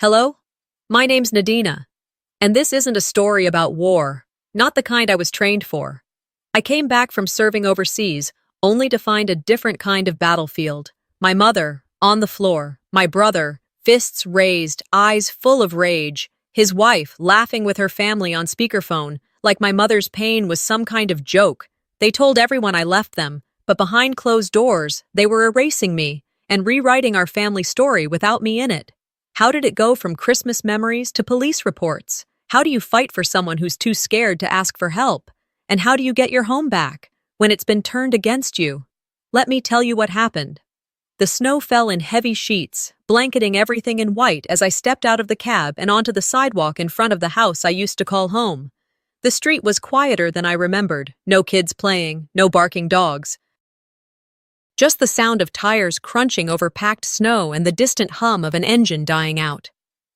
Hello? My name's Nadina, and this isn't a story about war, not the kind I was trained for. I came back from serving overseas, only to find a different kind of battlefield. My mother, on the floor, my brother, fists raised, eyes full of rage, his wife laughing with her family on speakerphone, like my mother's pain was some kind of joke. They told everyone I left them, but behind closed doors, they were erasing me and rewriting our family story without me in it. How did it go from Christmas memories to police reports? How do you fight for someone who's too scared to ask for help? And how do you get your home back when it's been turned against you? Let me tell you what happened. The snow fell in heavy sheets, blanketing everything in white as I stepped out of the cab and onto the sidewalk in front of the house I used to call home. The street was quieter than I remembered, no kids playing, no barking dogs. Just the sound of tires crunching over packed snow and the distant hum of an engine dying out.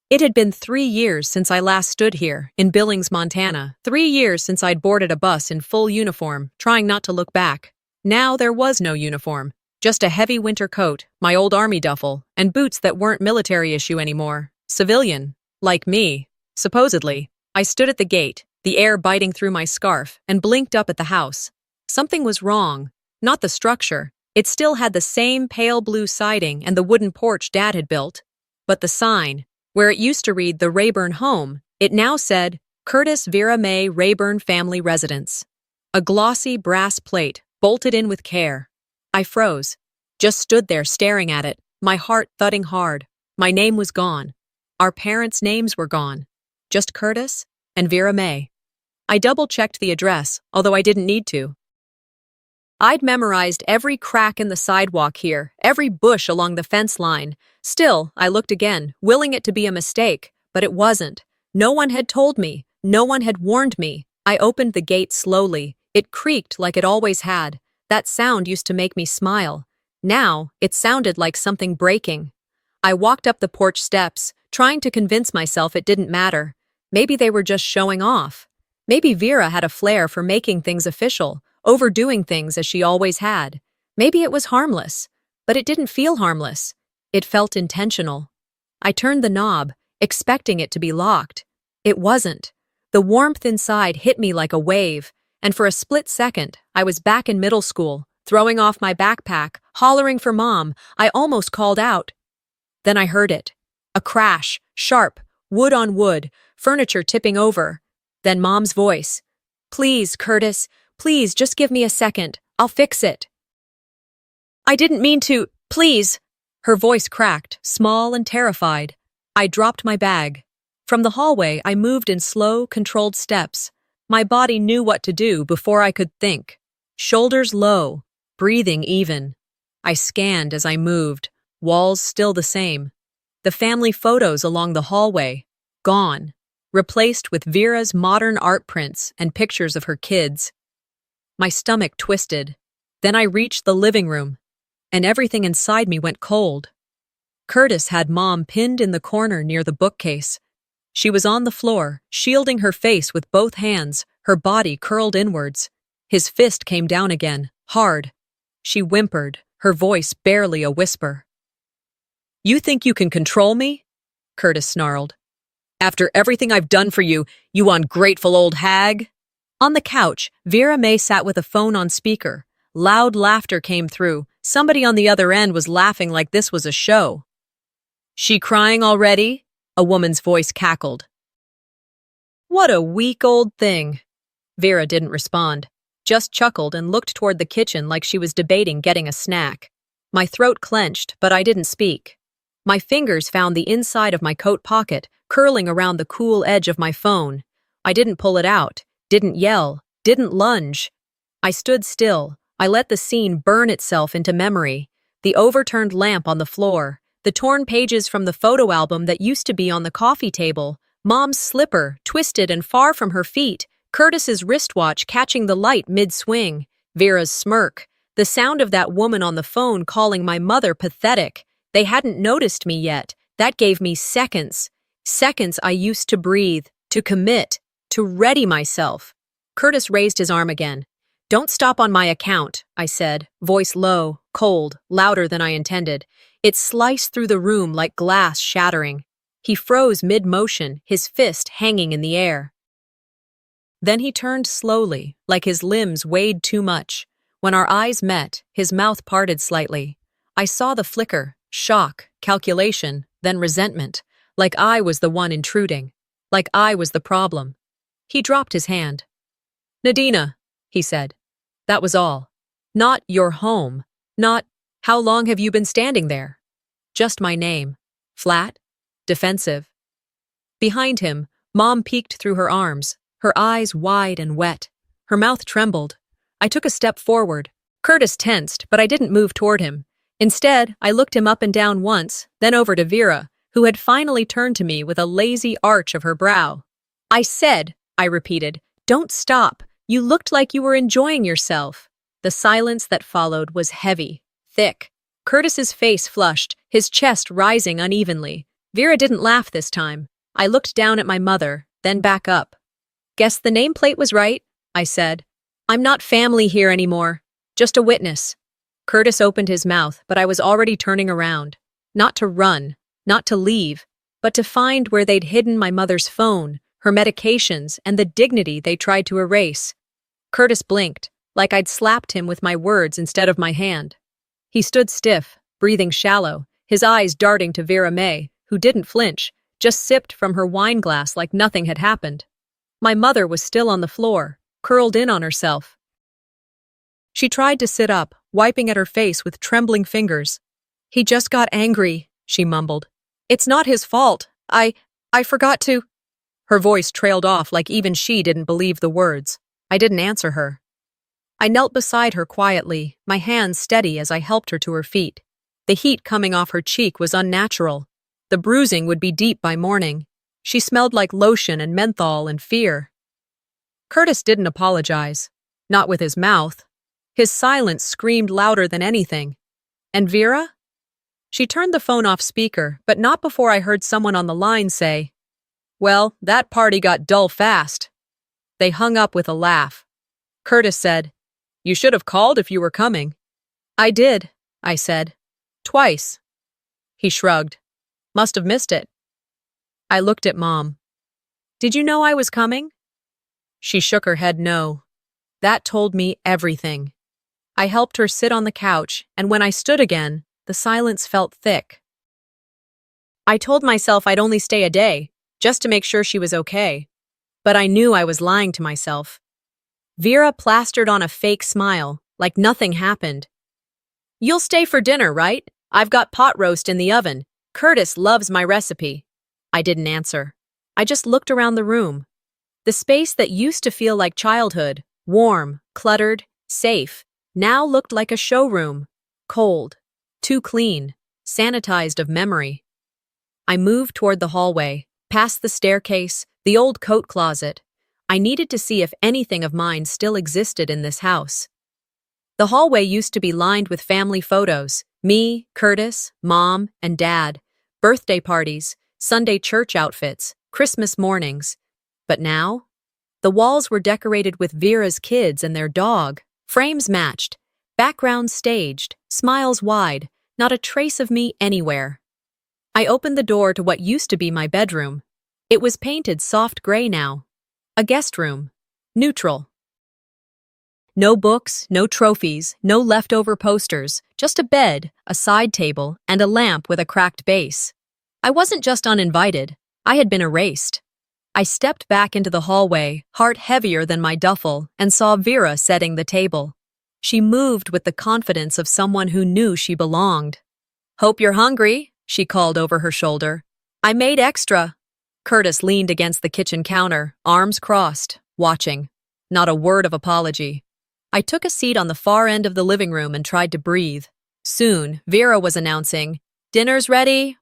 It had been 3 years since I last stood here, in Billings, Montana. 3 years since I'd boarded a bus in full uniform, trying not to look back. Now there was no uniform, just a heavy winter coat, my old army duffel, and boots that weren't military issue anymore. Civilian. Like me. Supposedly. I stood at the gate, the air biting through my scarf, and blinked up at the house. Something was wrong. Not the structure. It still had the same pale blue siding and the wooden porch Dad had built. But the sign, where it used to read the Rayburn home, it now said, Curtis Vera May Rayburn Family Residence. A glossy brass plate, bolted in with care. I froze. Just stood there staring at it, my heart thudding hard. My name was gone. Our parents' names were gone. Just Curtis and Vera May. I double-checked the address, although I didn't need to. I'd memorized every crack in the sidewalk here, every bush along the fence line. Still, I looked again, willing it to be a mistake, but it wasn't. No one had told me. No one had warned me. I opened the gate slowly. It creaked like it always had. That sound used to make me smile. Now, it sounded like something breaking. I walked up the porch steps, trying to convince myself it didn't matter. Maybe they were just showing off. Maybe Vera had a flair for making things official, overdoing things as she always had. Maybe it was harmless, but it didn't feel harmless. It felt intentional. I turned the knob, expecting it to be locked. It wasn't. The warmth inside hit me like a wave, and for a split second, I was back in middle school, throwing off my backpack, hollering for Mom. I almost called out. Then I heard it. A crash, sharp, wood on wood, furniture tipping over. Then Mom's voice. Please, Curtis. Please, just give me a second. I'll fix it. I didn't mean to. Please. Her voice cracked, small and terrified. I dropped my bag. From the hallway, I moved in slow, controlled steps. My body knew what to do before I could think. Shoulders low, breathing even. I scanned as I moved, walls still the same. The family photos along the hallway, gone, replaced with Vera's modern art prints and pictures of her kids. My stomach twisted. Then I reached the living room, and everything inside me went cold. Curtis had Mom pinned in the corner near the bookcase. She was on the floor, shielding her face with both hands, her body curled inwards. His fist came down again, hard. She whimpered, her voice barely a whisper. You think you can control me? Curtis snarled. After everything I've done for you, you ungrateful old hag? On the couch, Vera May sat with a phone on speaker. Loud laughter came through. Somebody on the other end was laughing like this was a show. She crying already? A woman's voice cackled. What a weak old thing. Vera didn't respond, just chuckled and looked toward the kitchen like she was debating getting a snack. My throat clenched, but I didn't speak. My fingers found the inside of my coat pocket, curling around the cool edge of my phone. I didn't pull it out. Didn't yell, didn't lunge. I stood still. I let the scene burn itself into memory. The overturned lamp on the floor, the torn pages from the photo album that used to be on the coffee table, Mom's slipper, twisted and far from her feet, Curtis's wristwatch catching the light mid-swing, Vera's smirk, the sound of that woman on the phone calling my mother pathetic. They hadn't noticed me yet. That gave me seconds. Seconds I used to breathe, to commit, to ready myself. Curtis raised his arm again. Don't stop on my account, I said, voice low, cold, louder than I intended. It sliced through the room like glass shattering. He froze mid-motion, his fist hanging in the air. Then he turned slowly, like his limbs weighed too much. When our eyes met, his mouth parted slightly. I saw the flicker, shock, calculation, then resentment, like I was the one intruding, like I was the problem. He dropped his hand. "Nadina," he said. That was all. Not "your home," not "how long have you been standing there?" Just my name. Flat, defensive. Behind him, Mom peeked through her arms, her eyes wide and wet. Her mouth trembled. I took a step forward. Curtis tensed, but I didn't move toward him. Instead, I looked him up and down once, then over to Vera, who had finally turned to me with a lazy arch of her brow. "I said," I repeated, "don't stop. You looked like you were enjoying yourself." The silence that followed was heavy, thick. Curtis's face flushed, his chest rising unevenly. Vera didn't laugh this time. I looked down at my mother, then back up. "Guess the nameplate was right," I said. "I'm not family here anymore. Just a witness." Curtis opened his mouth, but I was already turning around. Not to run, not to leave, but to find where they'd hidden my mother's phone, her medications, and the dignity they tried to erase. Curtis blinked, like I'd slapped him with my words instead of my hand. He stood stiff, breathing shallow, his eyes darting to Vera May, who didn't flinch, just sipped from her wine glass like nothing had happened. My mother was still on the floor, curled in on herself. She tried to sit up, wiping at her face with trembling fingers. "He just got angry," she mumbled. "It's not his fault. I forgot to—" Her voice trailed off like even she didn't believe the words. I didn't answer her. I knelt beside her quietly, my hands steady as I helped her to her feet. The heat coming off her cheek was unnatural. The bruising would be deep by morning. She smelled like lotion and menthol and fear. Curtis didn't apologize. Not with his mouth. His silence screamed louder than anything. And Vera? She turned the phone off speaker, but not before I heard someone on the line say, "Well, that party got dull fast." They hung up with a laugh. Curtis said, "You should have called if you were coming." "I did," I said. "Twice." He shrugged. "Must have missed it." I looked at Mom. "Did you know I was coming?" She shook her head no. That told me everything. I helped her sit on the couch, and when I stood again, the silence felt thick. I told myself I'd only stay a day, just to make sure she was okay. But I knew I was lying to myself. Vera plastered on a fake smile, like nothing happened. "You'll stay for dinner, right? I've got pot roast in the oven. Curtis loves my recipe." I didn't answer. I just looked around the room. The space that used to feel like childhood, warm, cluttered, safe, now looked like a showroom. Cold, too clean, sanitized of memory. I moved toward the hallway, past the staircase, the old coat closet. I needed to see if anything of mine still existed in this house. The hallway used to be lined with family photos. Me, Curtis, Mom, and Dad. Birthday parties, Sunday church outfits, Christmas mornings. But now? The walls were decorated with Vera's kids and their dog. Frames matched, backgrounds staged, smiles wide, not a trace of me anywhere. I opened the door to what used to be my bedroom. It was painted soft gray now. A guest room. Neutral. No books, no trophies, no leftover posters, just a bed, a side table, and a lamp with a cracked base. I wasn't just uninvited, I had been erased. I stepped back into the hallway, heart heavier than my duffel, and saw Vera setting the table. She moved with the confidence of someone who knew she belonged. "Hope you're hungry," she called over her shoulder. "I made extra." Curtis leaned against the kitchen counter, arms crossed, watching. Not a word of apology. I took a seat on the far end of the living room and tried to breathe. Soon, Vera was announcing, "Dinner's ready."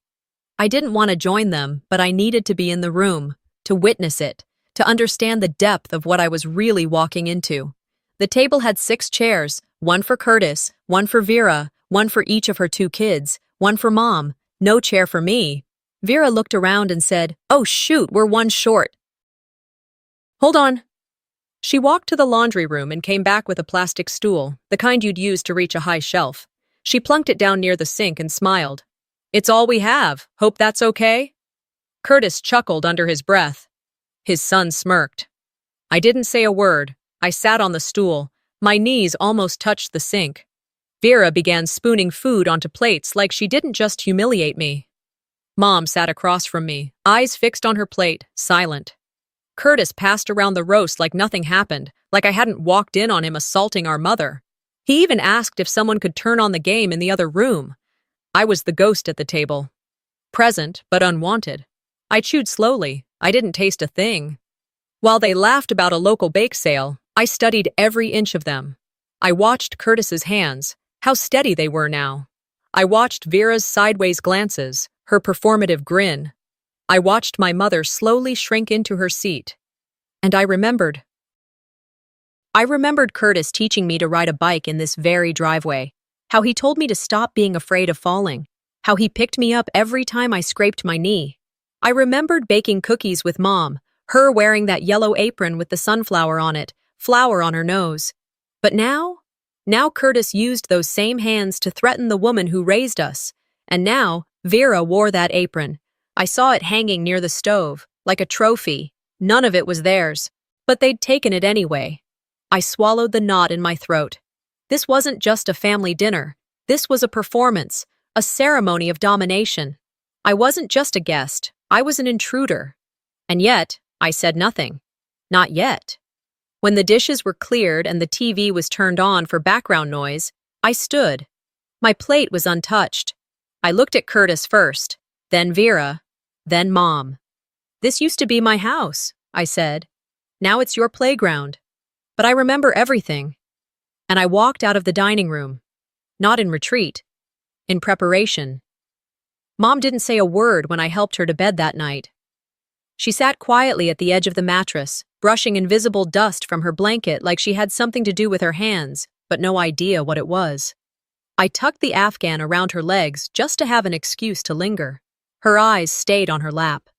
I didn't want to join them, but I needed to be in the room, to witness it, to understand the depth of what I was really walking into. The table had 6 chairs, one for Curtis, one for Vera, one for each of her 2 kids, one for Mom, no chair for me. Vera looked around and said, "Oh shoot, we're one short." "Hold on." She walked to the laundry room and came back with a plastic stool, the kind you'd use to reach a high shelf. She plunked it down near the sink and smiled. "It's all we have. Hope that's okay?" Curtis chuckled under his breath. His son smirked. I didn't say a word. I sat on the stool. My knees almost touched the sink. Vera began spooning food onto plates like she didn't just humiliate me. Mom sat across from me, eyes fixed on her plate, silent. Curtis passed around the roast like nothing happened, like I hadn't walked in on him assaulting our mother. He even asked if someone could turn on the game in the other room. I was the ghost at the table. Present, but unwanted. I chewed slowly. I didn't taste a thing. While they laughed about a local bake sale, I studied every inch of them. I watched Curtis's hands, how steady they were now. I watched Vera's sideways glances, her performative grin. I watched my mother slowly shrink into her seat. And I remembered. Curtis teaching me to ride a bike in this very driveway, how he told me to stop being afraid of falling, how he picked me up every time I scraped my knee. I remembered baking cookies with Mom, her wearing that yellow apron with the sunflower on it, flour on her nose. But now Curtis used those same hands to threaten the woman who raised us. And now Vera wore that apron. I saw it hanging near the stove, like a trophy. None of it was theirs, but they'd taken it anyway. I swallowed the knot in my throat. This wasn't just a family dinner. This was a performance, a ceremony of domination. I wasn't just a guest. I was an intruder. And yet, I said nothing. Not yet. When the dishes were cleared and the TV was turned on for background noise, I stood. My plate was untouched. I looked at Curtis first, then Vera, then Mom. This used to be my house, I said. Now it's your playground. But I remember everything. And I walked out of the dining room. Not in retreat. In preparation. Mom didn't say a word when I helped her to bed that night. She sat quietly at the edge of the mattress, brushing invisible dust from her blanket like she had something to do with her hands, but no idea what it was. I tucked the Afghan around her legs just to have an excuse to linger. Her eyes stayed on her lap.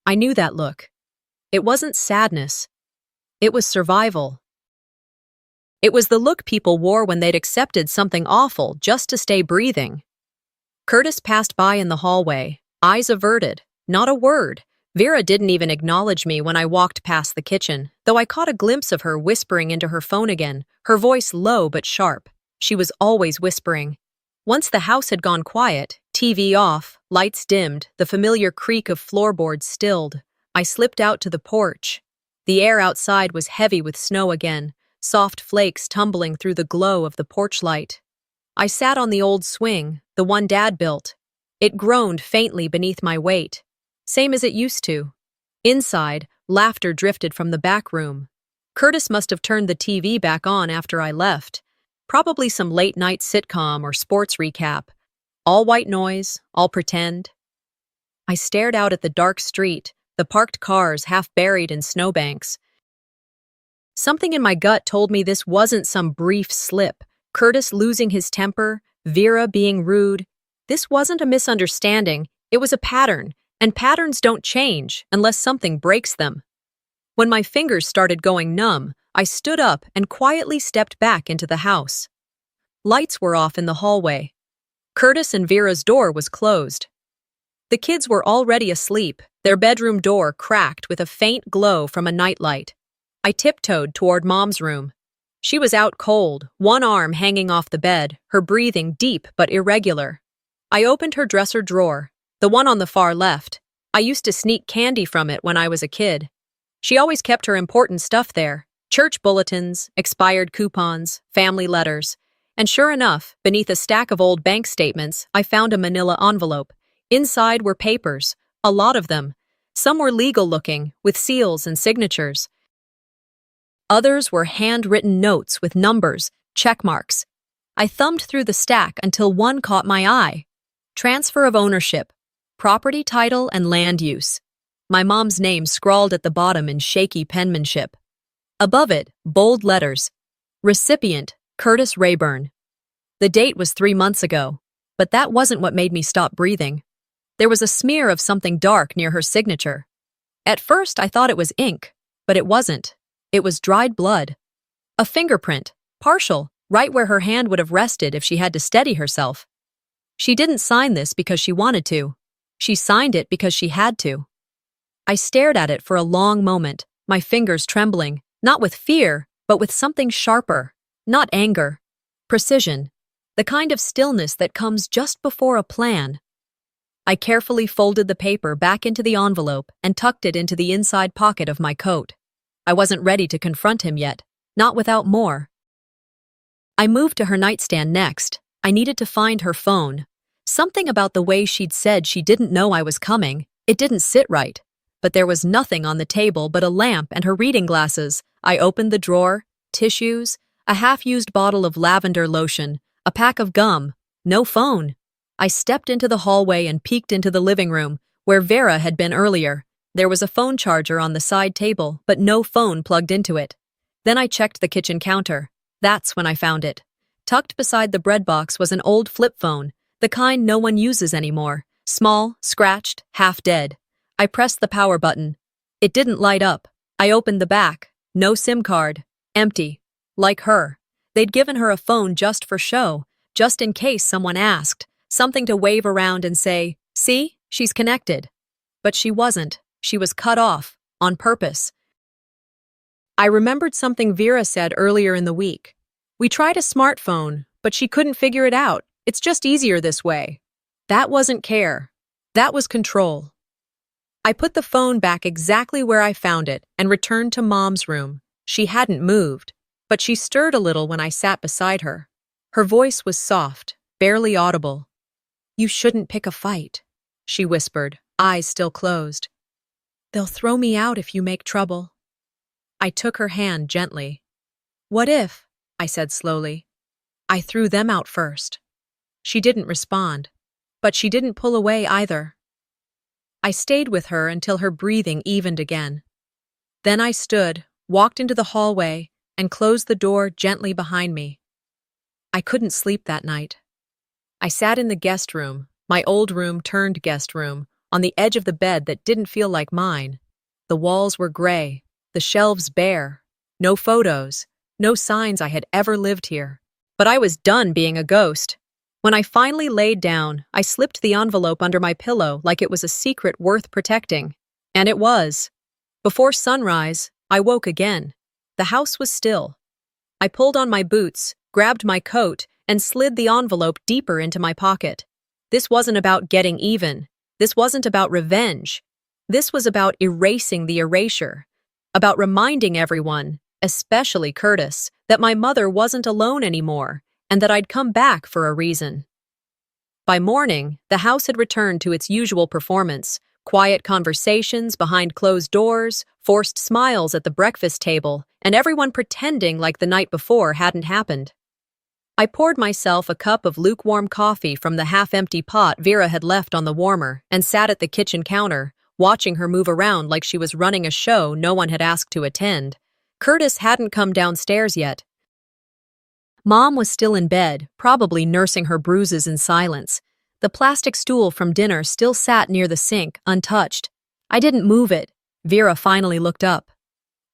I knew that look. It wasn't sadness. It was survival. It was the look people wore when they'd accepted something awful just to stay breathing. Curtis passed by in the hallway, eyes averted, not a word. Vera didn't even acknowledge me when I walked past the kitchen, though I caught a glimpse of her whispering into her phone again, her voice low but sharp. She was always whispering. Once the house had gone quiet, TV off, lights dimmed, the familiar creak of floorboards stilled, I slipped out to the porch. The air outside was heavy with snow again, soft flakes tumbling through the glow of the porch light. I sat on the old swing, the one Dad built. It groaned faintly beneath my weight. Same as it used to. Inside, laughter drifted from the back room. Curtis must have turned the TV back on after I left. Probably some late-night sitcom or sports recap. All white noise, all pretend. I stared out at the dark street, the parked cars half buried in snowbanks. Something in my gut told me this wasn't some brief slip. Curtis losing his temper, Vera being rude. This wasn't a misunderstanding, it was a pattern. And patterns don't change unless something breaks them. When my fingers started going numb, I stood up and quietly stepped back into the house. Lights were off in the hallway. Curtis and Vera's door was closed. The kids were already asleep, their bedroom door cracked with a faint glow from a nightlight. I tiptoed toward Mom's room. She was out cold, one arm hanging off the bed, her breathing deep but irregular. I opened her dresser drawer. The one on the far left. I used to sneak candy from it when I was a kid. She always kept her important stuff there. Church bulletins, expired coupons, family letters. And sure enough, beneath a stack of old bank statements, I found a manila envelope. Inside were papers, a lot of them. Some were legal-looking, with seals and signatures. Others were handwritten notes with numbers, check marks. I thumbed through the stack until one caught my eye. Transfer of ownership. Property title and land use. My mom's name scrawled at the bottom in shaky penmanship. Above it, bold letters. Recipient, Curtis Rayburn. The date was 3 months ago, but that wasn't what made me stop breathing. There was a smear of something dark near her signature. At first, I thought it was ink, but it wasn't. It was dried blood. A fingerprint, partial, right where her hand would have rested if she had to steady herself. She didn't sign this because she wanted to. She signed it because she had to. I stared at it for a long moment, my fingers trembling, not with fear, but with something sharper. Not anger. Precision. The kind of stillness that comes just before a plan. I carefully folded the paper back into the envelope and tucked it into the inside pocket of my coat. I wasn't ready to confront him yet, not without more. I moved to her nightstand next. I needed to find her phone. Something about the way she'd said she didn't know I was coming, it didn't sit right. But there was nothing on the table but a lamp and her reading glasses. I opened the drawer, tissues, a half-used bottle of lavender lotion, a pack of gum, no phone. I stepped into the hallway and peeked into the living room, where Vera had been earlier. There was a phone charger on the side table, but no phone plugged into it. Then I checked the kitchen counter. That's when I found it. Tucked beside the bread box was an old flip phone, the kind no one uses anymore. Small, scratched, half dead. I pressed the power button. It didn't light up. I opened the back. No SIM card. Empty. Like her. They'd given her a phone just for show, just in case someone asked. Something to wave around and say, "See, she's connected." But she wasn't. She was cut off, on purpose. I remembered something Vera said earlier in the week. We tried a smartphone, but she couldn't figure it out. It's just easier this way. That wasn't care. That was control. I put the phone back exactly where I found it and returned to Mom's room. She hadn't moved, but she stirred a little when I sat beside her. Her voice was soft, barely audible. "You shouldn't pick a fight," she whispered, eyes still closed. "They'll throw me out if you make trouble." I took her hand gently. "What if?" I said slowly. "I threw them out first." She didn't respond, but she didn't pull away either. I stayed with her until her breathing evened again. Then I stood, walked into the hallway, and closed the door gently behind me. I couldn't sleep that night. I sat in the guest room, my old room turned guest room, on the edge of the bed that didn't feel like mine. The walls were gray, the shelves bare. No photos, no signs I had ever lived here. But I was done being a ghost. When I finally laid down, I slipped the envelope under my pillow like it was a secret worth protecting. And it was. Before sunrise, I woke again. The house was still. I pulled on my boots, grabbed my coat, and slid the envelope deeper into my pocket. This wasn't about getting even. This wasn't about revenge. This was about erasing the erasure. About reminding everyone, especially Curtis, that my mother wasn't alone anymore, and that I'd come back for a reason. By morning, the house had returned to its usual performance: quiet conversations behind closed doors, forced smiles at the breakfast table, and everyone pretending like the night before hadn't happened. I poured myself a cup of lukewarm coffee from the half-empty pot Vera had left on the warmer and sat at the kitchen counter, watching her move around like she was running a show no one had asked to attend. Curtis hadn't come downstairs yet. Mom was still in bed, probably nursing her bruises in silence. The plastic stool from dinner still sat near the sink, untouched. I didn't move it. Vera finally looked up.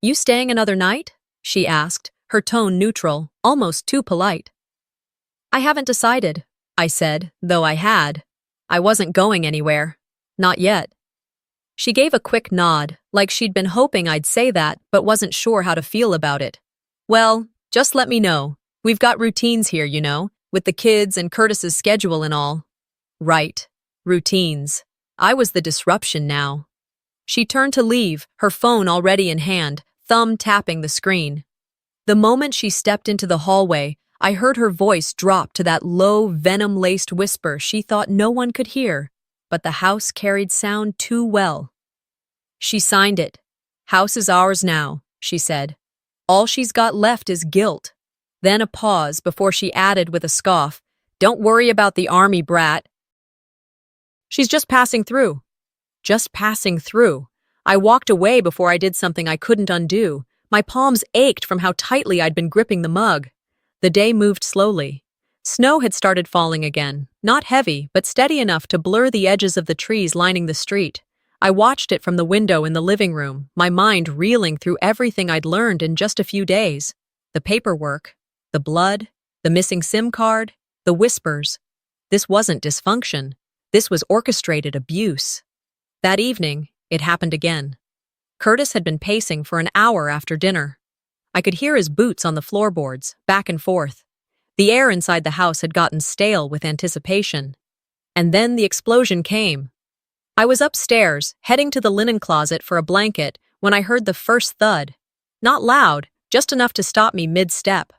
"You staying another night?" she asked, her tone neutral, almost too polite. "I haven't decided," I said, though I had. I wasn't going anywhere. Not yet. She gave a quick nod, like she'd been hoping I'd say that, but wasn't sure how to feel about it. "Well, just let me know. We've got routines here, you know, with the kids and Curtis's schedule and all." Right. Routines. I was the disruption now. She turned to leave, her phone already in hand, thumb tapping the screen. The moment she stepped into the hallway, I heard her voice drop to that low, venom-laced whisper she thought no one could hear, but the house carried sound too well. She signed it. "House is ours now," she said. "All she's got left is guilt." Then a pause before she added with a scoff, "Don't worry about the army brat. She's just passing through." Just passing through. I walked away before I did something I couldn't undo. My palms ached from how tightly I'd been gripping the mug. The day moved slowly. Snow had started falling again, not heavy, but steady enough to blur the edges of the trees lining the street. I watched it from the window in the living room, my mind reeling through everything I'd learned in just a few days. The paperwork, the blood, the missing SIM card, the whispers. This wasn't dysfunction. This was orchestrated abuse. That evening, It happened again. Curtis had been pacing for an hour after dinner. I could hear his boots on the floorboards, back and forth. The air inside the house had gotten stale with anticipation. And then the explosion came. I was upstairs, heading to the linen closet for a blanket, when I heard the first thud. Not loud, just enough to stop me mid-step.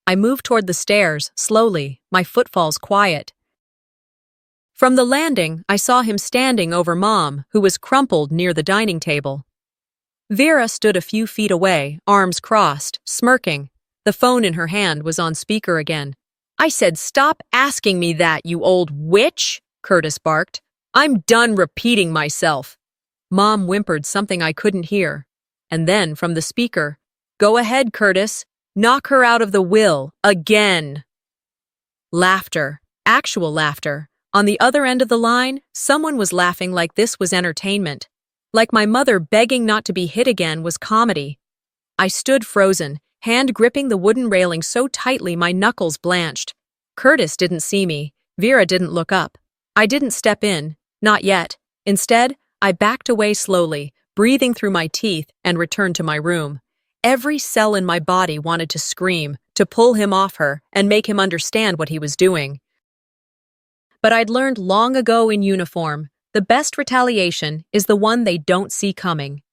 I moved toward the stairs, slowly, my footfalls quiet. From the landing, I saw him standing over Mom, who was crumpled near the dining table. Vera stood a few feet away, arms crossed, smirking. The phone in her hand was on speaker again. "I said stop asking me that, you old witch," Curtis barked. "I'm done repeating myself." Mom whimpered something I couldn't hear. And then, from the speaker, "Go ahead, Curtis. Knock her out of the will, again." Laughter. Actual laughter. On the other end of the line, someone was laughing like this was entertainment. Like my mother begging not to be hit again was comedy. I stood frozen, hand gripping the wooden railing so tightly my knuckles blanched. Curtis didn't see me. Vera didn't look up. I didn't step in. Not yet. Instead, I backed away slowly, breathing through my teeth, and returned to my room. Every cell in my body wanted to scream, to pull him off her, and make him understand what he was doing. But I'd learned long ago in uniform, the best retaliation is the one they don't see coming.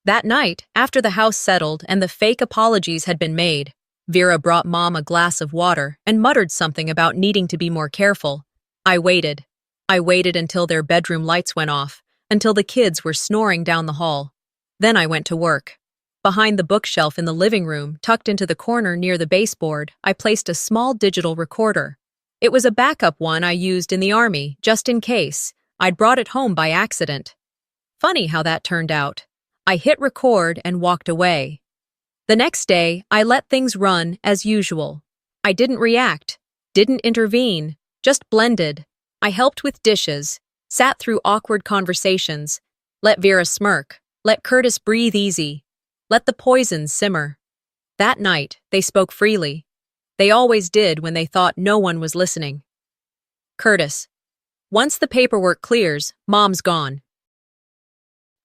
That night, after the house settled and the fake apologies had been made, Vera brought Mom a glass of water and muttered something about needing to be more careful. I waited. I waited until their bedroom lights went off, until the kids were snoring down the hall. Then I went to work. Behind the bookshelf in the living room, tucked into the corner near the baseboard, I placed a small digital recorder. It was a backup one I used in the army, just in case. I'd brought it home by accident. Funny how that turned out. I hit record and walked away. The next day, I let things run as usual. I didn't react, didn't intervene, just blended. I helped with dishes, sat through awkward conversations, let Vera smirk, let Curtis breathe easy, let the poison simmer. That night, they spoke freely. They always did when they thought no one was listening. Curtis. Once the paperwork clears, Mom's gone.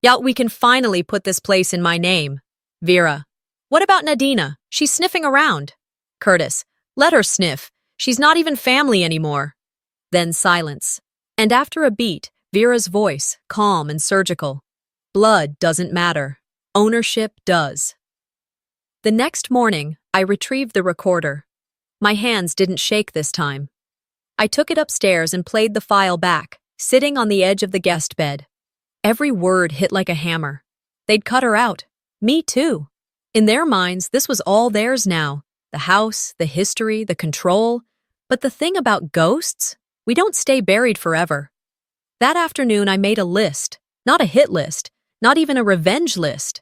"Yeah, we can finally put this place in my name." Vera. "What about Nadina? She's sniffing around." Curtis. "Let her sniff. She's not even family anymore." Then silence. And after a beat, Vera's voice, calm and surgical. "Blood doesn't matter. Ownership does." The next morning, I retrieved the recorder. My hands didn't shake this time. I took it upstairs and played the file back, sitting on the edge of the guest bed. Every word hit like a hammer. They'd cut her out. Me too. In their minds, this was all theirs now. The house, the history, the control. But the thing about ghosts? We don't stay buried forever. That afternoon, I made a list. Not a hit list. Not even a revenge list.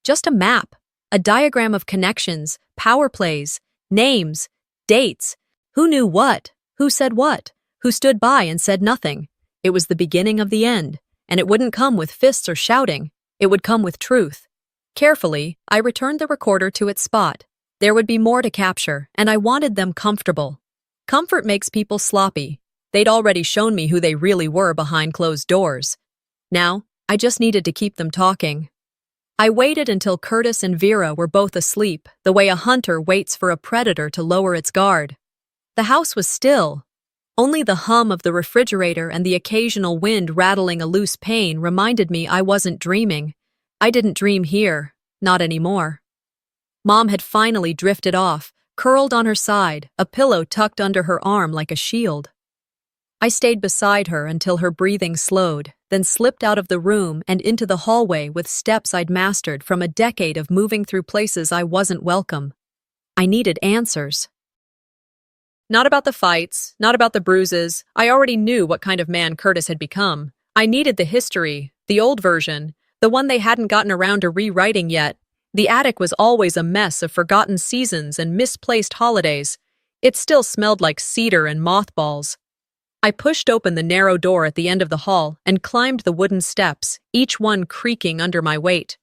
Just a map. A diagram of connections, power plays, names, dates. Who knew what? Who said what? Who stood by and said nothing? It was the beginning of the end. And it wouldn't come with fists or shouting. It would come with truth. Carefully, I returned the recorder to its spot. There would be more to capture, and I wanted them comfortable. Comfort makes people sloppy. They'd already shown me who they really were behind closed doors. Now, I just needed to keep them talking. I waited until Curtis and Vera were both asleep, the way a hunter waits for a predator to lower its guard. The house was still. Only the hum of the refrigerator and the occasional wind rattling a loose pane reminded me I wasn't dreaming. I didn't dream here, not anymore. Mom had finally drifted off, curled on her side, a pillow tucked under her arm like a shield. I stayed beside her until her breathing slowed, then slipped out of the room and into the hallway with steps I'd mastered from a decade of moving through places I wasn't welcome. I needed answers. Not about the fights, not about the bruises. I already knew what kind of man Curtis had become. I needed the history, the old version, the one they hadn't gotten around to rewriting yet. The attic was always a mess of forgotten seasons and misplaced holidays. It still smelled like cedar and mothballs. I pushed open the narrow door at the end of the hall and climbed the wooden steps, each one creaking under my weight.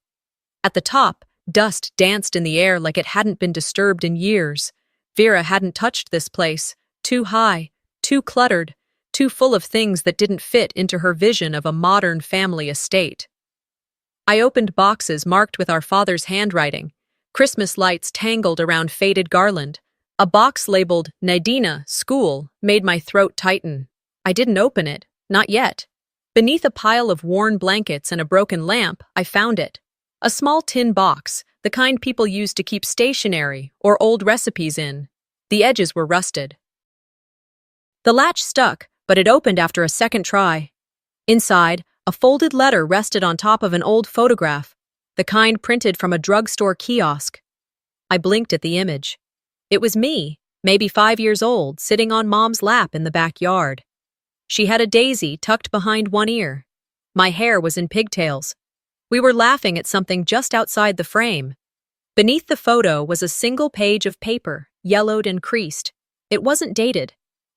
At the top, dust danced in the air like it hadn't been disturbed in years. Vera hadn't touched this place. Too high, too cluttered, too full of things that didn't fit into her vision of a modern family estate. I opened boxes marked with our father's handwriting, Christmas lights tangled around faded garland. A box labeled Nadina, School, made my throat tighten. I didn't open it, not yet. Beneath a pile of worn blankets and a broken lamp, I found it. A small tin box, the kind people use to keep stationery or old recipes in. The edges were rusted. The latch stuck, but it opened after a second try. Inside, a folded letter rested on top of an old photograph, the kind printed from a drugstore kiosk. I blinked at the image. It was me, maybe 5 years old, sitting on Mom's lap in the backyard. She had a daisy tucked behind one ear. My hair was in pigtails. We were laughing at something just outside the frame. Beneath the photo was a single page of paper, yellowed and creased. It wasn't dated.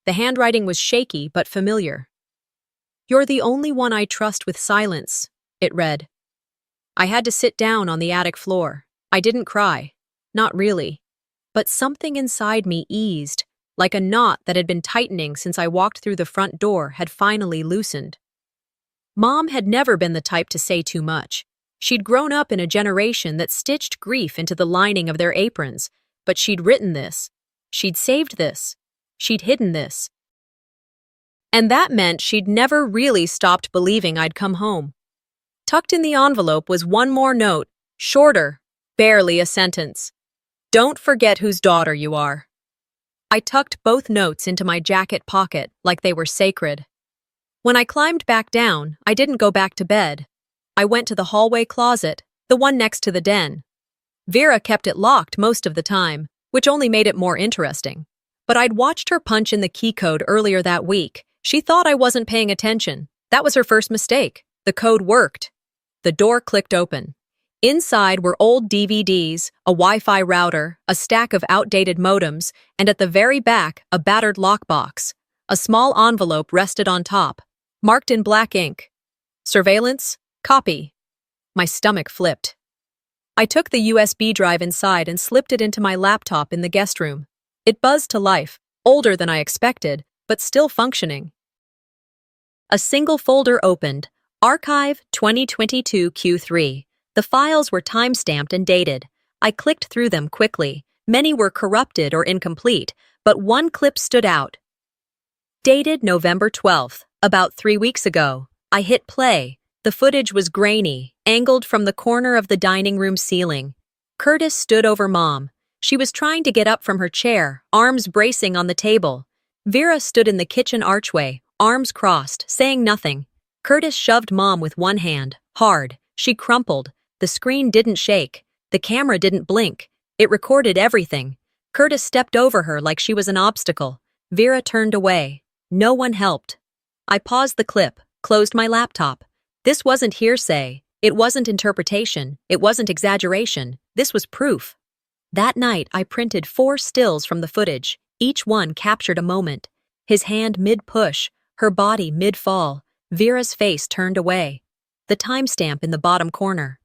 The handwriting was shaky but familiar. "You're the only one I trust with silence," it read. I had to sit down on the attic floor. I didn't cry. Not really. But something inside me eased, like a knot that had been tightening since I walked through the front door had finally loosened. Mom had never been the type to say too much. She'd grown up in a generation that stitched grief into the lining of their aprons, but she'd written this. She'd saved this. She'd hidden this. And that meant she'd never really stopped believing I'd come home. Tucked in the envelope was one more note, shorter, barely a sentence. "Don't forget whose daughter you are." I tucked both notes into my jacket pocket like they were sacred. When I climbed back down, I didn't go back to bed. I went to the hallway closet, the one next to the den. Vera kept it locked most of the time, which only made it more interesting. But I'd watched her punch in the key code earlier that week. She thought I wasn't paying attention. That was her first mistake. The code worked. The door clicked open. Inside were old DVDs, a Wi-Fi router, a stack of outdated modems, and at the very back, a battered lockbox. A small envelope rested on top, marked in black ink. "Surveillance? Copy." My stomach flipped. I took the USB drive inside and slipped it into my laptop in the guest room. It buzzed to life, older than I expected, but still functioning. A single folder opened, Archive 2022 Q3. The files were time-stamped and dated. I clicked through them quickly. Many were corrupted or incomplete, but one clip stood out. Dated November 12th, about 3 weeks ago. I hit play. The footage was grainy, angled from the corner of the dining room ceiling. Curtis stood over Mom. She was trying to get up from her chair, arms bracing on the table. Vera stood in the kitchen archway, arms crossed, saying nothing. Curtis shoved Mom with one hand, hard. She crumpled. The screen didn't shake. The camera didn't blink. It recorded everything. Curtis stepped over her like she was an obstacle. Vera turned away. No one helped. I paused the clip, closed my laptop. This wasn't hearsay. It wasn't interpretation. It wasn't exaggeration. This was proof. That night, I printed 4 stills from the footage. Each one captured a moment. His hand mid-push, her body mid-fall, Vera's face turned away. The timestamp in the bottom corner.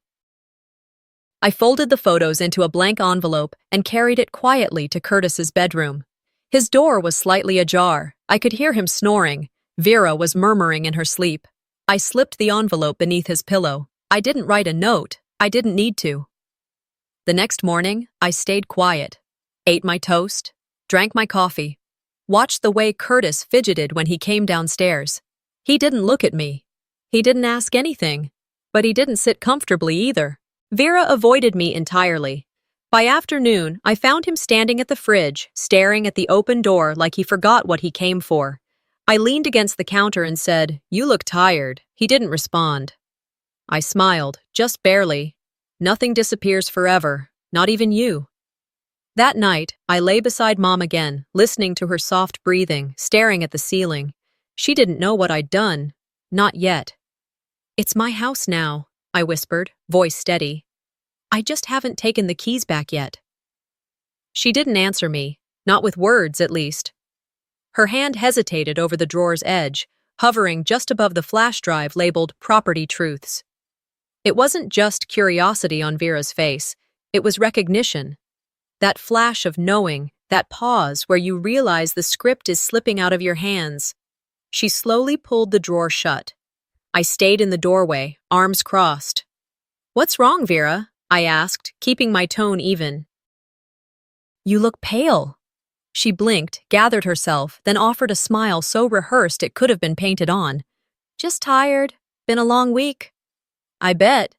I folded the photos into a blank envelope and carried it quietly to Curtis's bedroom. His door was slightly ajar. I could hear him snoring. Vera was murmuring in her sleep. I slipped the envelope beneath his pillow. I didn't write a note. I didn't need to. The next morning, I stayed quiet, ate my toast, drank my coffee, watched the way Curtis fidgeted when he came downstairs. He didn't look at me. He didn't ask anything, but he didn't sit comfortably either. Vera avoided me entirely. By afternoon, I found him standing at the fridge, staring at the open door like he forgot what he came for. I leaned against the counter and said, "You look tired." He didn't respond. I smiled, just barely. Nothing disappears forever, not even you. That night, I lay beside Mom again, listening to her soft breathing, staring at the ceiling. She didn't know what I'd done. Not yet. "It's my house now," I whispered, voice steady. "I just haven't taken the keys back yet." She didn't answer me, not with words at least. Her hand hesitated over the drawer's edge, hovering just above the flash drive labeled Property Truths. It wasn't just curiosity on Vera's face, it was recognition. That flash of knowing, that pause where you realize the script is slipping out of your hands. She slowly pulled the drawer shut. I stayed in the doorway, arms crossed. What's wrong, Vera? I asked, keeping my tone even. You look pale. She blinked, gathered herself, then offered a smile so rehearsed it could have been painted on. Just tired. Been a long week. I bet.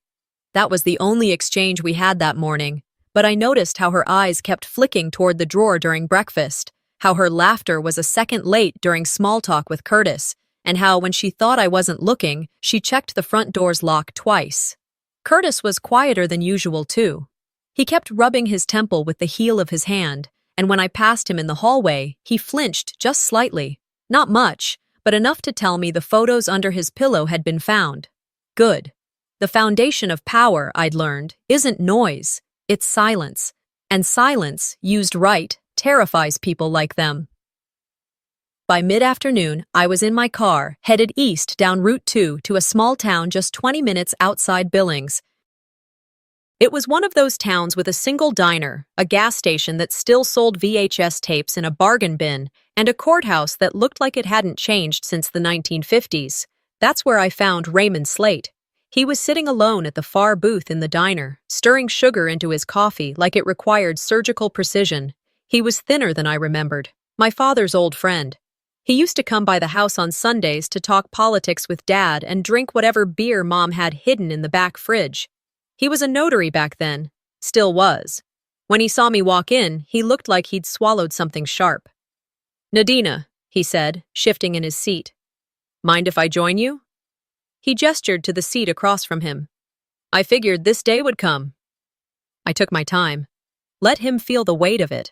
That was the only exchange we had that morning, but I noticed how her eyes kept flicking toward the drawer during breakfast, how her laughter was a second late during small talk with Curtis, and how, when she thought I wasn't looking, she checked the front door's lock twice. Curtis was quieter than usual, too. He kept rubbing his temple with the heel of his hand, and when I passed him in the hallway, he flinched just slightly. Not much, but enough to tell me the photos under his pillow had been found. Good. The foundation of power, I'd learned, isn't noise, it's silence. And silence, used right, terrifies people like them. By mid-afternoon, I was in my car, headed east down Route 2 to a small town just 20 minutes outside Billings. It was one of those towns with a single diner, a gas station that still sold VHS tapes in a bargain bin, and a courthouse that looked like it hadn't changed since the 1950s. That's where I found Raymond Slate. He was sitting alone at the far booth in the diner, stirring sugar into his coffee like it required surgical precision. He was thinner than I remembered, my father's old friend. He used to come by the house on Sundays to talk politics with Dad and drink whatever beer Mom had hidden in the back fridge. He was a notary back then, still was. When he saw me walk in, he looked like he'd swallowed something sharp. "Nadina," he said, shifting in his seat. "Mind if I join you?" He gestured to the seat across from him. "I figured this day would come." I took my time. Let him feel the weight of it.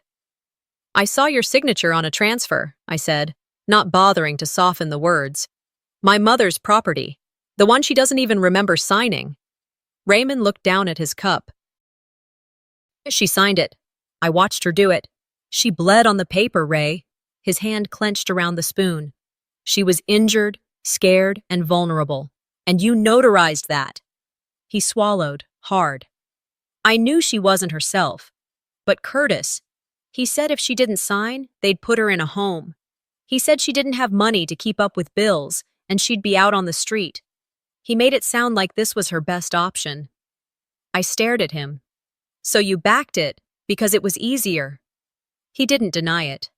"I saw your signature on a transfer," I said, not bothering to soften the words. "My mother's property, the one she doesn't even remember signing." Raymond looked down at his cup. "She signed it. I watched her do it. She bled on the paper, Ray." His hand clenched around the spoon. "She was injured, scared, and vulnerable. And you notarized that." He swallowed, hard. "I knew she wasn't herself. But Curtis, he said if she didn't sign, they'd put her in a home. He said she didn't have money to keep up with bills, and she'd be out on the street. He made it sound like this was her best option." I stared at him. "So you backed it, because it was easier." He didn't deny it.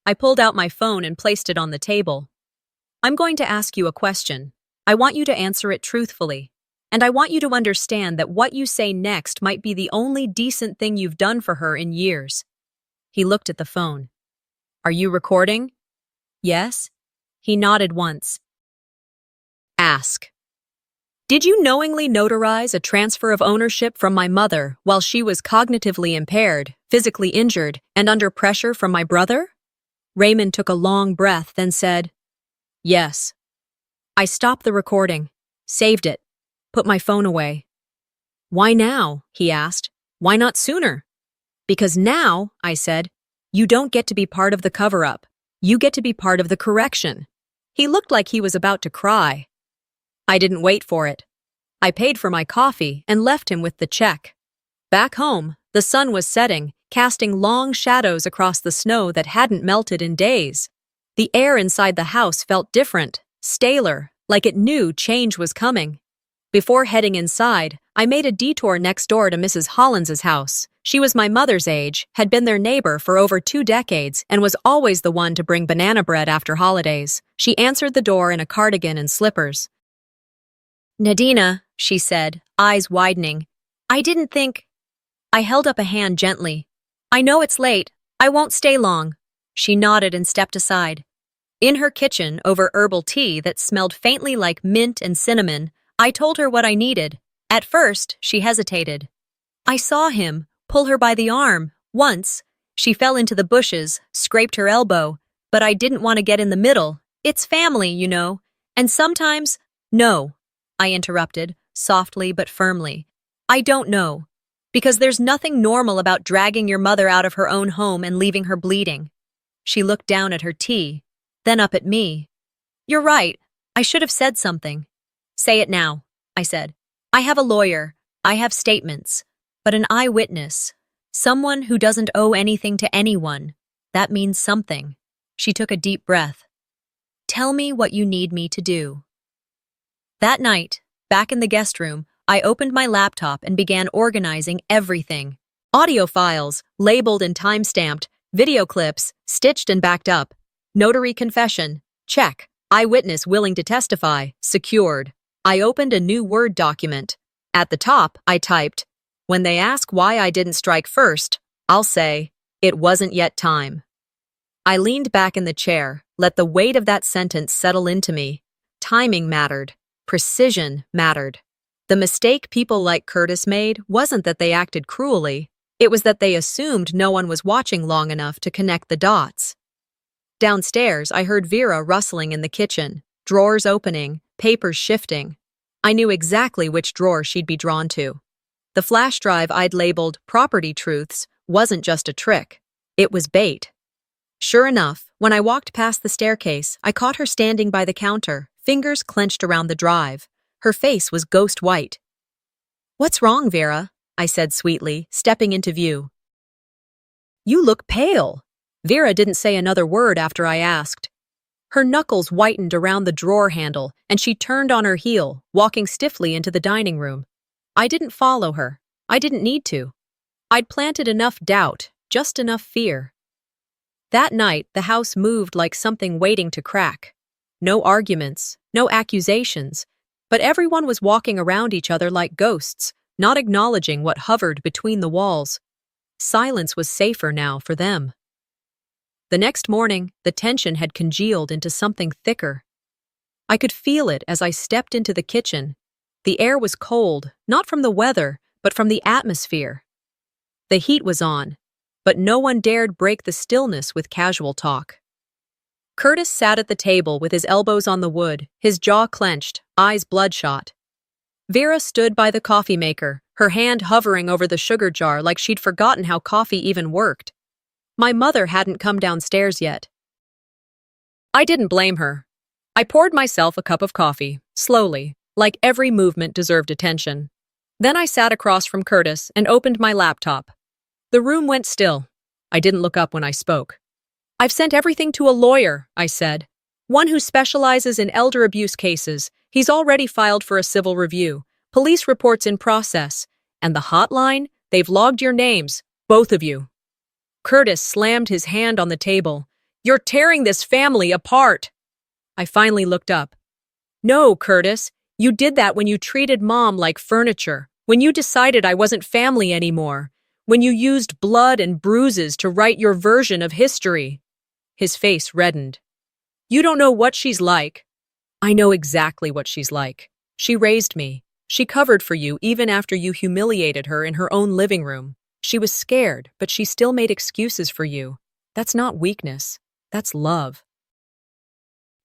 I pulled out my phone and placed it on the table. "I'm going to ask you a question. I want you to answer it truthfully. And I want you to understand that what you say next might be the only decent thing you've done for her in years." He looked at the phone. "Are you recording?" "Yes." He nodded once. "Ask. Did you knowingly notarize a transfer of ownership from my mother while she was cognitively impaired, physically injured, and under pressure from my brother?" Raymond took a long breath, then said, "Yes." I stopped the recording, saved it, put my phone away. "Why now?" he asked. "Why not sooner?" "Because now," I said, "you don't get to be part of the cover-up. You get to be part of the correction." He looked like he was about to cry. I didn't wait for it. I paid for my coffee and left him with the check. Back home, the sun was setting, casting long shadows across the snow that hadn't melted in days. The air inside the house felt different, staler, like it knew change was coming. Before heading inside, I made a detour next door to Mrs. Hollins's house. She was my mother's age, had been their neighbor for over 2 decades, and was always the one to bring banana bread after holidays. She answered the door in a cardigan and slippers. "Nadina," she said, eyes widening. "I didn't think—" I held up a hand gently. "I know it's late. I won't stay long." She nodded and stepped aside. In her kitchen, over herbal tea that smelled faintly like mint and cinnamon, I told her what I needed. At first, she hesitated. I saw him pull her by the arm. Once, she fell into the bushes, scraped her elbow, but I didn't want to get in the middle. It's family, you know. And sometimes— "No," I interrupted, softly but firmly. "I don't know. Because there's nothing normal about dragging your mother out of her own home and leaving her bleeding." She looked down at her tea, then up at me. "You're right. I should have said something." "Say it now," I said. "I have a lawyer. I have statements. But an eyewitness, someone who doesn't owe anything to anyone, that means something." She took a deep breath. "Tell me what you need me to do." That night, back in the guest room, I opened my laptop and began organizing everything. Audio files, labeled and time-stamped, video clips, stitched and backed up. Notary confession, check. Eyewitness willing to testify, secured. I opened a new Word document. At the top, I typed, "When they ask why I didn't strike first, I'll say, it wasn't yet time." I leaned back in the chair, let the weight of that sentence settle into me. Timing mattered. Precision mattered. The mistake people like Curtis made wasn't that they acted cruelly. It was that they assumed no one was watching long enough to connect the dots. Downstairs, I heard Vera rustling in the kitchen, drawers opening, papers shifting. I knew exactly which drawer she'd be drawn to. The flash drive I'd labeled Property Truths wasn't just a trick. It was bait. Sure enough, when I walked past the staircase, I caught her standing by the counter, fingers clenched around the drive. Her face was ghost white. "What's wrong, Vera?" I said sweetly, stepping into view. "You look pale." Vera didn't say another word after I asked. Her knuckles whitened around the drawer handle, and she turned on her heel, walking stiffly into the dining room. I didn't follow her. I didn't need to. I'd planted enough doubt, just enough fear. That night, the house moved like something waiting to crack. No arguments, no accusations, but everyone was walking around each other like ghosts, not acknowledging what hovered between the walls. Silence was safer now for them. The next morning, the tension had congealed into something thicker. I could feel it as I stepped into the kitchen. The air was cold, not from the weather, but from the atmosphere. The heat was on, but no one dared break the stillness with casual talk. Curtis sat at the table with his elbows on the wood, his jaw clenched, eyes bloodshot. Vera stood by the coffee maker, her hand hovering over the sugar jar like she'd forgotten how coffee even worked. My mother hadn't come downstairs yet. I didn't blame her. I poured myself a cup of coffee, slowly, like every movement deserved attention. Then I sat across from Curtis and opened my laptop. The room went still. I didn't look up when I spoke. "I've sent everything to a lawyer," I said. "One who specializes in elder abuse cases. He's already filed for a civil review. Police reports in process. And the hotline? They've logged your names, both of you." Curtis slammed his hand on the table. "You're tearing this family apart." I finally looked up. "No, Curtis, you did that when you treated Mom like furniture, when you decided I wasn't family anymore, when you used blood and bruises to write your version of history." His face reddened. "You don't know what she's like." "I know exactly what she's like. She raised me. She covered for you even after you humiliated her in her own living room. She was scared, but she still made excuses for you. That's not weakness. That's love."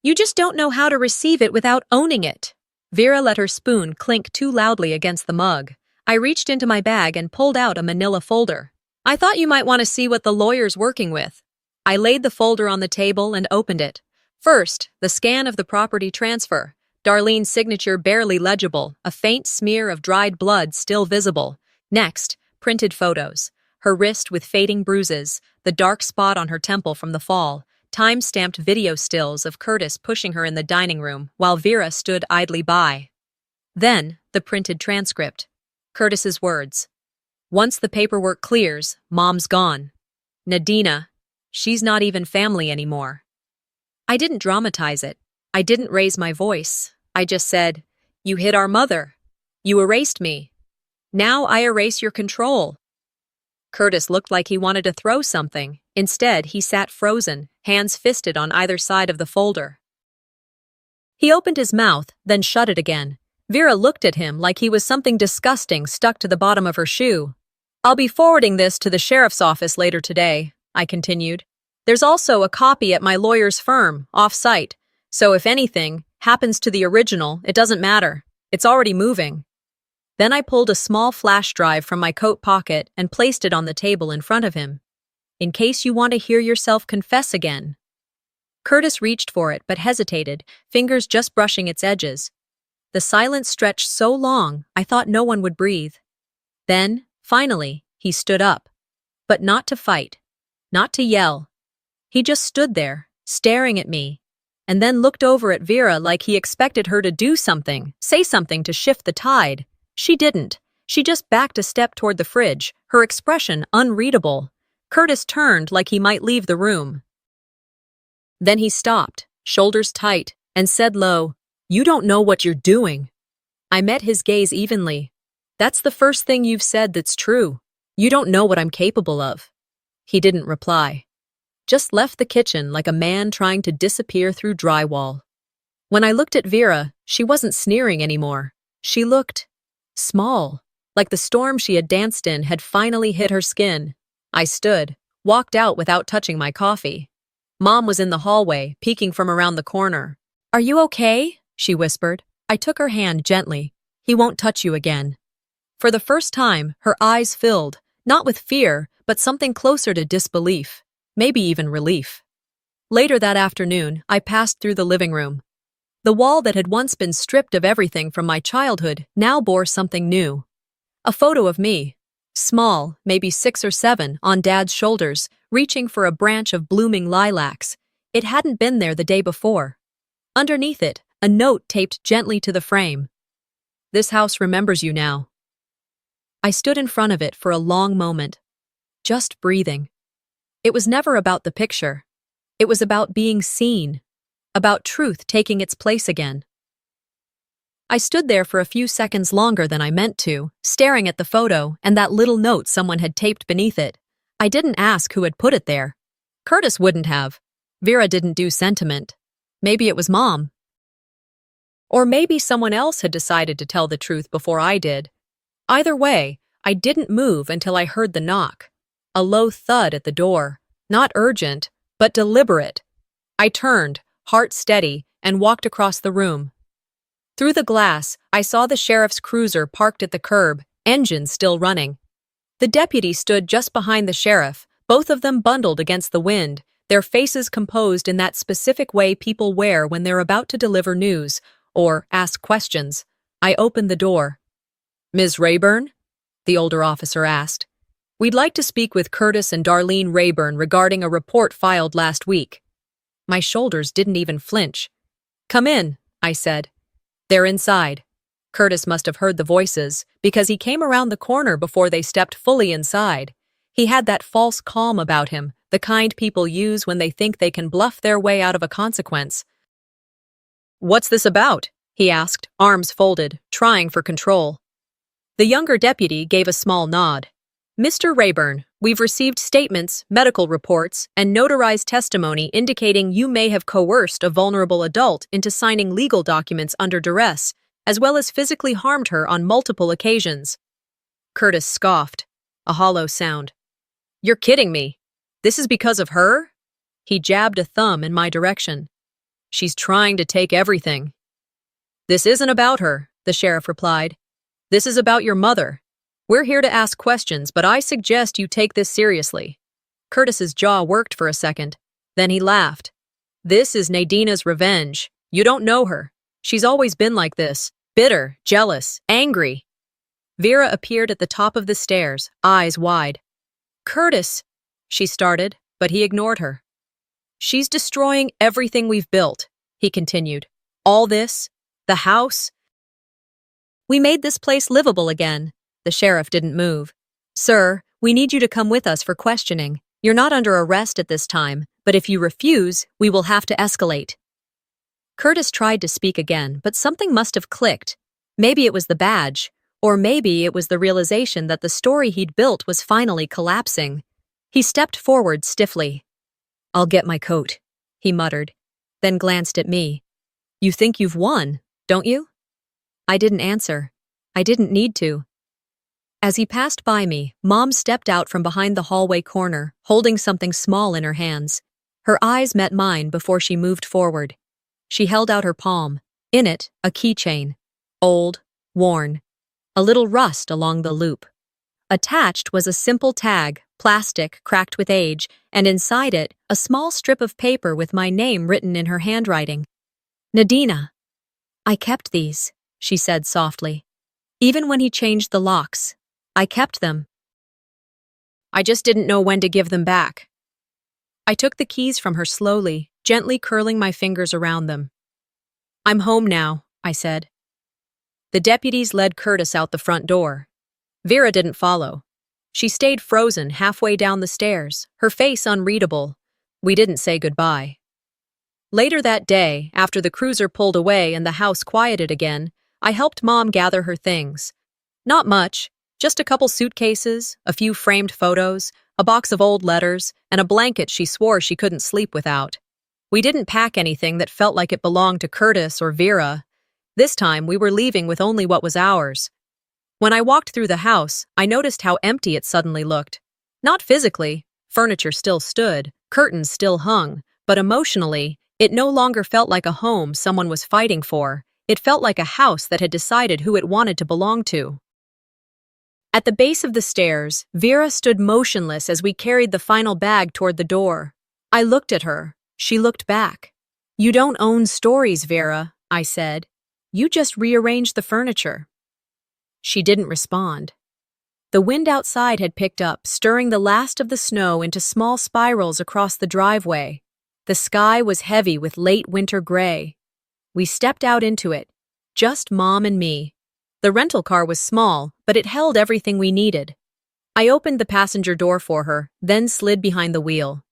"You just don't know how to receive it without owning it." Vera let her spoon clink too loudly against the mug. I reached into my bag and pulled out a manila folder. "I thought you might want to see what the lawyer's working with." I laid the folder on the table and opened it. First, the scan of the property transfer. Darlene's signature barely legible, a faint smear of dried blood still visible. Next, printed photos. Her wrist with fading bruises, the dark spot on her temple from the fall, time-stamped video stills of Curtis pushing her in the dining room while Vera stood idly by. Then, the printed transcript. Curtis's words. "Once the paperwork clears, Mom's gone. Nadina, she's not even family anymore." I didn't dramatize it. I didn't raise my voice. I just said, "You hit our mother. You erased me. Now I erase your control." Curtis looked like he wanted to throw something. Instead, he sat frozen, hands fisted on either side of the folder. He opened his mouth, then shut it again. Vera looked at him like he was something disgusting stuck to the bottom of her shoe. "I'll be forwarding this to the sheriff's office later today," I continued. "There's also a copy at my lawyer's firm, off-site, so if anything happens to the original, it doesn't matter. It's already moving." Then I pulled a small flash drive from my coat pocket and placed it on the table in front of him. "In case you want to hear yourself confess again." Curtis reached for it but hesitated, fingers just brushing its edges. The silence stretched so long, I thought no one would breathe. Then, finally, he stood up. But not to fight, not to yell. He just stood there, staring at me, and then looked over at Vera like he expected her to do something, say something to shift the tide. She didn't. She just backed a step toward the fridge, her expression unreadable. Curtis turned like he might leave the room. Then he stopped, shoulders tight, and said low, "You don't know what you're doing." I met his gaze evenly. "That's the first thing you've said that's true. You don't know what I'm capable of." He didn't reply. Just left the kitchen like a man trying to disappear through drywall. When I looked at Vera, she wasn't sneering anymore. She looked small, like the storm she had danced in had finally hit her skin. I stood, walked out without touching my coffee. Mom was in the hallway, peeking from around the corner. "Are you okay?" she whispered. I took her hand gently. "He won't touch you again." For the first time, her eyes filled, not with fear, but something closer to disbelief, maybe even relief. Later that afternoon, I passed through the living room. The wall that had once been stripped of everything from my childhood now bore something new. A photo of me, small, maybe 6 or 7, on Dad's shoulders, reaching for a branch of blooming lilacs. It hadn't been there the day before. Underneath it, a note taped gently to the frame. "This house remembers you now." I stood in front of it for a long moment, just breathing. It was never about the picture. It was about being seen, about truth taking its place again. I stood there for a few seconds longer than I meant to, staring at the photo and that little note someone had taped beneath it. I didn't ask who had put it there. Curtis wouldn't have. Vera didn't do sentiment. Maybe it was Mom. Or maybe someone else had decided to tell the truth before I did. Either way, I didn't move until I heard the knock. A low thud at the door. Not urgent, but deliberate. I turned, heart steady, and walked across the room. Through the glass, I saw the sheriff's cruiser parked at the curb, engine still running. The deputy stood just behind the sheriff, both of them bundled against the wind, their faces composed in that specific way people wear when they're about to deliver news or ask questions. I opened the door. "Ms. Rayburn?" the older officer asked. "We'd like to speak with Curtis and Darlene Rayburn regarding a report filed last week." My shoulders didn't even flinch. "Come in," I said. "They're inside." Curtis must have heard the voices, because he came around the corner before they stepped fully inside. He had that false calm about him, the kind people use when they think they can bluff their way out of a consequence. "What's this about?" he asked, arms folded, trying for control. The younger deputy gave a small nod. "Mr. Rayburn, we've received statements, medical reports, and notarized testimony indicating you may have coerced a vulnerable adult into signing legal documents under duress, as well as physically harmed her on multiple occasions." Curtis scoffed, a hollow sound. "You're kidding me. This is because of her?" He jabbed a thumb in my direction. "She's trying to take everything." "This isn't about her," the sheriff replied. "This is about your mother. We're here to ask questions, but I suggest you take this seriously." Curtis's jaw worked for a second. Then he laughed. "This is Nadina's revenge. You don't know her. She's always been like this, bitter, jealous, angry." Vera appeared at the top of the stairs, eyes wide. "Curtis," she started, but he ignored her. "She's destroying everything we've built," he continued. "All this, the house. We made this place livable again." The sheriff didn't move. "Sir, we need you to come with us for questioning. You're not under arrest at this time, but if you refuse, we will have to escalate." Curtis tried to speak again, but something must have clicked. Maybe it was the badge, or maybe it was the realization that the story he'd built was finally collapsing. He stepped forward stiffly. "I'll get my coat," he muttered, then glanced at me. "You think you've won, don't you?" I didn't answer. I didn't need to. As he passed by me, Mom stepped out from behind the hallway corner, holding something small in her hands. Her eyes met mine before she moved forward. She held out her palm. In it, a keychain. Old, worn. A little rust along the loop. Attached was a simple tag, plastic, cracked with age, and inside it, a small strip of paper with my name written in her handwriting. "Nadina." "I kept these," she said softly. "Even when he changed the locks. I kept them. I just didn't know when to give them back." I took the keys from her slowly, gently curling my fingers around them. "I'm home now," I said. The deputies led Curtis out the front door. Vera didn't follow. She stayed frozen halfway down the stairs, her face unreadable. We didn't say goodbye. Later that day, after the cruiser pulled away and the house quieted again, I helped Mom gather her things. Not much, just a couple suitcases, a few framed photos, a box of old letters, and a blanket she swore she couldn't sleep without. We didn't pack anything that felt like it belonged to Curtis or Vera. This time, we were leaving with only what was ours. When I walked through the house, I noticed how empty it suddenly looked. Not physically, furniture still stood, curtains still hung, but emotionally, it no longer felt like a home someone was fighting for. It felt like a house that had decided who it wanted to belong to. At the base of the stairs, Vera stood motionless as we carried the final bag toward the door. I looked at her. She looked back. "You don't own stories, Vera," I said. "You just rearranged the furniture." She didn't respond. The wind outside had picked up, stirring the last of the snow into small spirals across the driveway. The sky was heavy with late winter gray. We stepped out into it, just Mom and me. The rental car was small, but it held everything we needed. I opened the passenger door for her, then slid behind the wheel.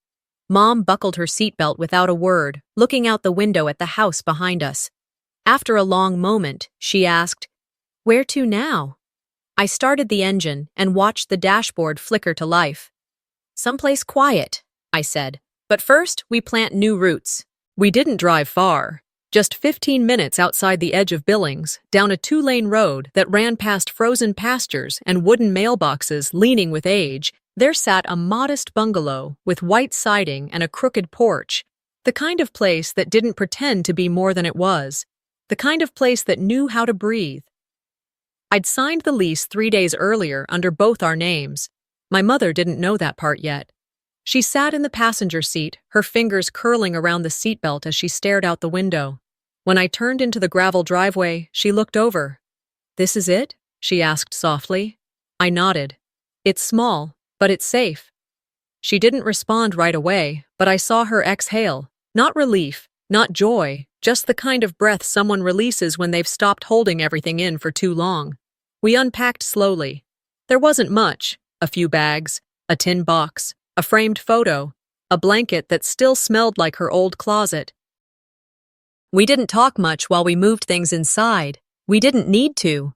Mom buckled her seatbelt without a word, looking out the window at the house behind us. After a long moment, she asked, "Where to now?" I started the engine and watched the dashboard flicker to life. "Someplace quiet," I said. "But first, we plant new roots." We didn't drive far. Just 15 minutes outside the edge of Billings, down a 2-lane road that ran past frozen pastures and wooden mailboxes leaning with age, there sat a modest bungalow with white siding and a crooked porch. The kind of place that didn't pretend to be more than it was. The kind of place that knew how to breathe. I'd signed the lease 3 days earlier under both our names. My mother didn't know that part yet. She sat in the passenger seat, her fingers curling around the seatbelt as she stared out the window. When I turned into the gravel driveway, she looked over. "This is it?" she asked softly. I nodded. "It's small, but it's safe." She didn't respond right away, but I saw her exhale. Not relief, not joy, just the kind of breath someone releases when they've stopped holding everything in for too long. We unpacked slowly. There wasn't much. A few bags, a tin box, a framed photo, a blanket that still smelled like her old closet. We didn't talk much while we moved things inside. We didn't need to.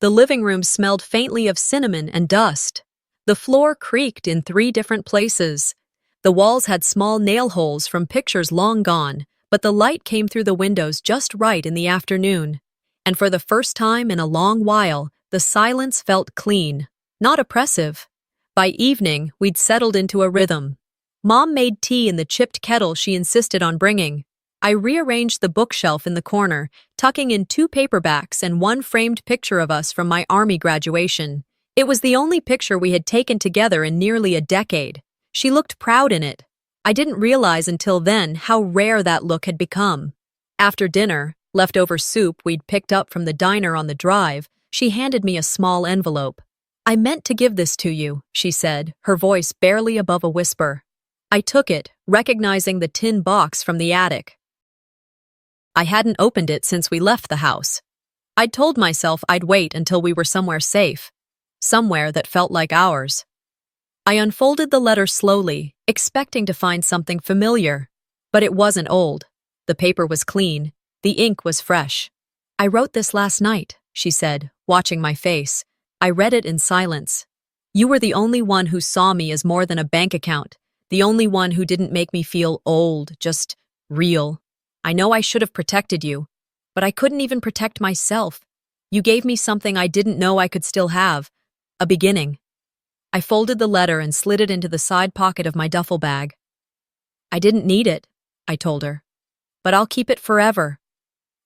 The living room smelled faintly of cinnamon and dust. The floor creaked in 3 different places. The walls had small nail holes from pictures long gone, but the light came through the windows just right in the afternoon. And for the first time in a long while, the silence felt clean, not oppressive. By evening, we'd settled into a rhythm. Mom made tea in the chipped kettle she insisted on bringing. I rearranged the bookshelf in the corner, tucking in 2 paperbacks and 1 framed picture of us from my Army graduation. It was the only picture we had taken together in nearly a decade. She looked proud in it. I didn't realize until then how rare that look had become. After dinner, leftover soup we'd picked up from the diner on the drive, she handed me a small envelope. "I meant to give this to you," she said, her voice barely above a whisper. I took it, recognizing the tin box from the attic. I hadn't opened it since we left the house. I'd told myself I'd wait until we were somewhere safe, somewhere that felt like ours. I unfolded the letter slowly, expecting to find something familiar. But it wasn't old. The paper was clean. The ink was fresh. "I wrote this last night," she said, watching my face. I read it in silence. "You were the only one who saw me as more than a bank account, the only one who didn't make me feel old, just real. I know I should have protected you, but I couldn't even protect myself. You gave me something I didn't know I could still have, a beginning." I folded the letter and slid it into the side pocket of my duffel bag. "I didn't need it," I told her, "but I'll keep it forever."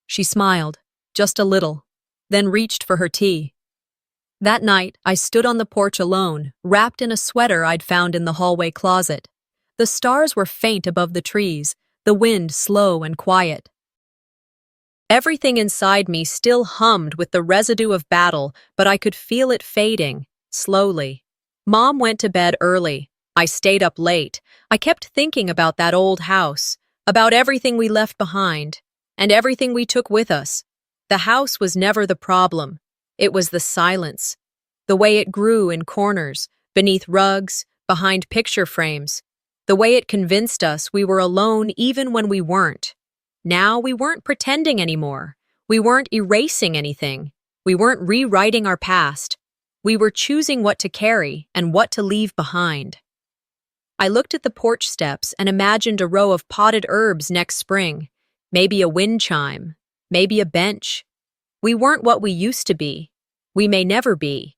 She smiled, just a little, then reached for her tea. That night, I stood on the porch alone, wrapped in a sweater I'd found in the hallway closet. The stars were faint above the trees, the wind slow and quiet. Everything inside me still hummed with the residue of battle, but I could feel it fading, slowly. Mom went to bed early. I stayed up late. I kept thinking about that old house, about everything we left behind, and everything we took with us. The house was never the problem. It was the silence. The way it grew in corners, beneath rugs, behind picture frames. The way it convinced us we were alone even when we weren't. Now we weren't pretending anymore. We weren't erasing anything. We weren't rewriting our past. We were choosing what to carry and what to leave behind. I looked at the porch steps and imagined a row of potted herbs next spring. Maybe a wind chime. Maybe a bench. We weren't what we used to be. We may never be.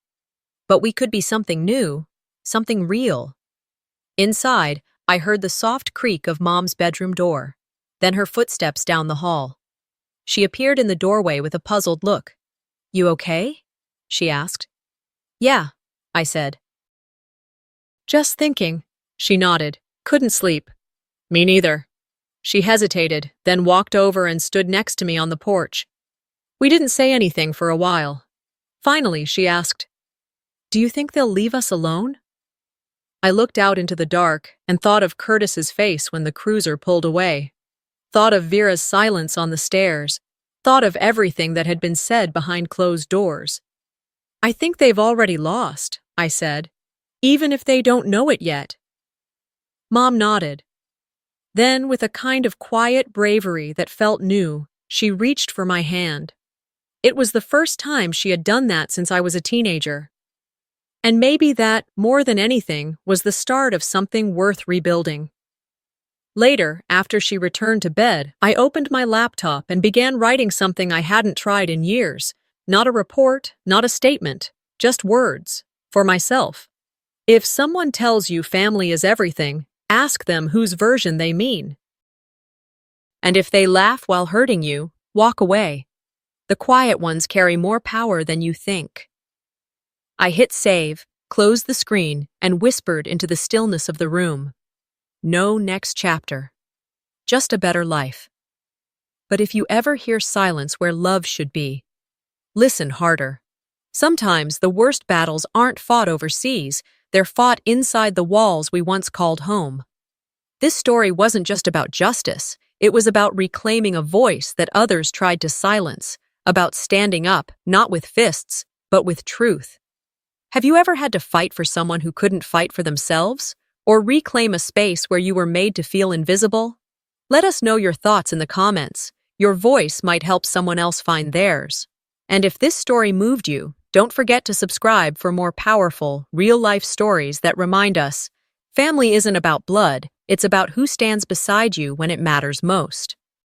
But we could be something new, something real. Inside, I heard the soft creak of Mom's bedroom door, then her footsteps down the hall. She appeared in the doorway with a puzzled look. "You okay?" she asked. "Yeah," I said. "Just thinking," she nodded. "Couldn't sleep." "Me neither." She hesitated, then walked over and stood next to me on the porch. We didn't say anything for a while. Finally, she asked, "Do you think they'll leave us alone?" I looked out into the dark and thought of Curtis's face when the cruiser pulled away. Thought of Vera's silence on the stairs. Thought of everything that had been said behind closed doors. "I think they've already lost," I said, "even if they don't know it yet." Mom nodded. Then, with a kind of quiet bravery that felt new, she reached for my hand. It was the first time she had done that since I was a teenager. And maybe that, more than anything, was the start of something worth rebuilding. Later, after she returned to bed, I opened my laptop and began writing something I hadn't tried in years. Not a report, not a statement, just words, for myself. If someone tells you family is everything, ask them whose version they mean. And if they laugh while hurting you, walk away. The quiet ones carry more power than you think. I hit save, closed the screen, and whispered into the stillness of the room. No next chapter. Just a better life. But if you ever hear silence where love should be, listen harder. Sometimes the worst battles aren't fought overseas, they're fought inside the walls we once called home. This story wasn't just about justice, it was about reclaiming a voice that others tried to silence, about standing up, not with fists, but with truth. Have you ever had to fight for someone who couldn't fight for themselves? Or reclaim a space where you were made to feel invisible? Let us know your thoughts in the comments. Your voice might help someone else find theirs. And if this story moved you, don't forget to subscribe for more powerful, real-life stories that remind us, family isn't about blood, it's about who stands beside you when it matters most.